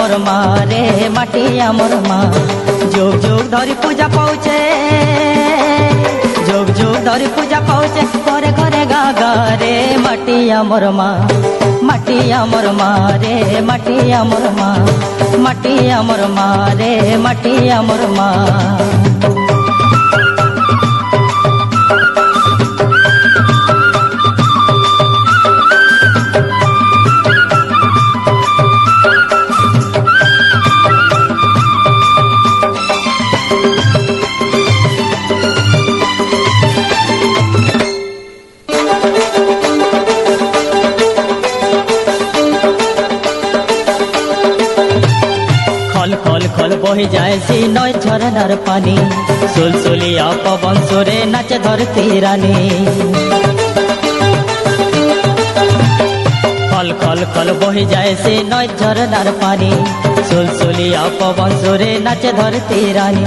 আমার মা রে মাটি আমার মা। যুগ যুগ ধরি পূজা পাউছে, যুগ যুগ ধরি পূজা পাউছে, ঘরে ঘরে গা গা রে মাটি আমার মা। মাটি আমার মা রে মাটি আমার মা, মাটি আমার মা রে মাটি আমার মা। খল খল খল বহে যায় সেই নয় ঝরনার পানি, সুলসুলিয়া পবন সুরে নাচে ধরতি রানী। খল খল খল বহে যায় সেই নয় ঝরনার পানি, সুলসুলিয়া পবন সুরে নাচে ধরতি রানী।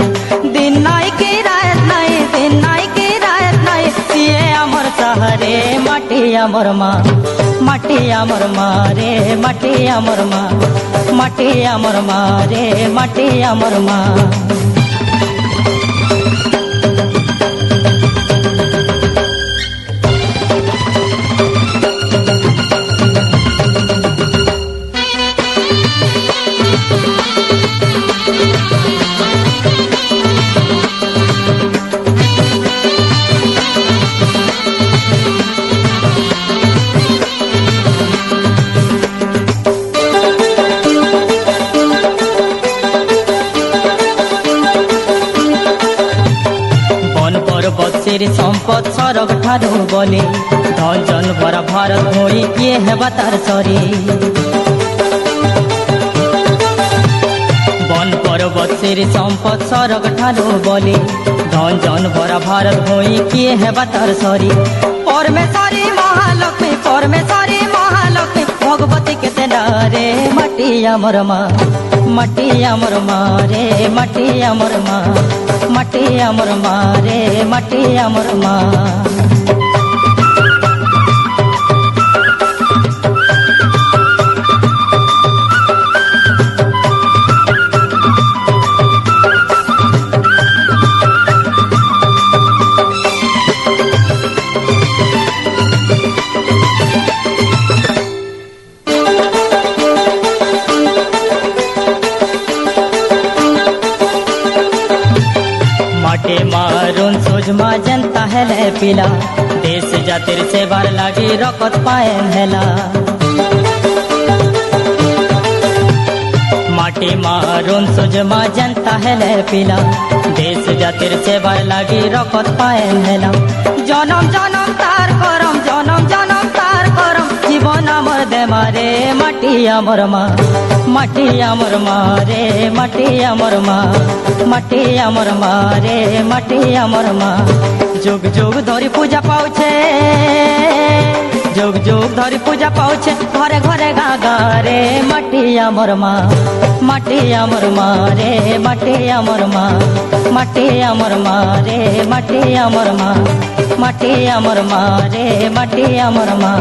দিন নাই কি রাত নাই, দিন নাই কি রাত নাই, সিয়ে আমার সাহারে মাটি আমার মা। মাটি আমার মা রে মাটি আমার মা, মাটি আমার মা রে মাটি আমার মা। বৎসের সম্পদ সরগ ঠারু বলে, ধন জন ভরা ভারত হই কিয়ে হেবা তার সরে। বন পর্বতের সম্পদ সরগ ঠারু বলে, ধন জন ভরা ভারত হই কিয়ে হেবা তার সরে। পরমেশ্বরী মহালক্ষ্মী, পরমেশ্বরী মহালক্ষ্মী, ভগবতী কেতে না রে মাটি আমার মা। মাটি আমার মা রে মাটি আমার মা, মাটি আমার মা রে মাটি আমার মা। মাটি মারুন সুজমা जनता হেলে পিলা, দেশ জাতির সেবার লাগি রকত পায়েন হেলা। মাটি মারুন সুজমা जनता হেলে পিলা, দেশ জাতির সেবার লাগি রকত পায়েন হেলা। জনম জনম তার করম, জনম জনম তার করম, জীবন আমার দেমা রে মাটি আমার মা। মাটি আমার মা রে মাটি আমার মা, মাটি আমার মা রে মাটি আমার মা। যুগ যুগ ধরি পূজা পাউছে, যুগ যুগ ধরি পূজা পাউছে, ঘরে ঘরে গা গা রে মাটি আমার মা। মাটি আমার মা রে মাটি আমার মা, মাটি আমার মা রে মাটি আমার মা, মাটি আমার মা রে মাটি আমার মা।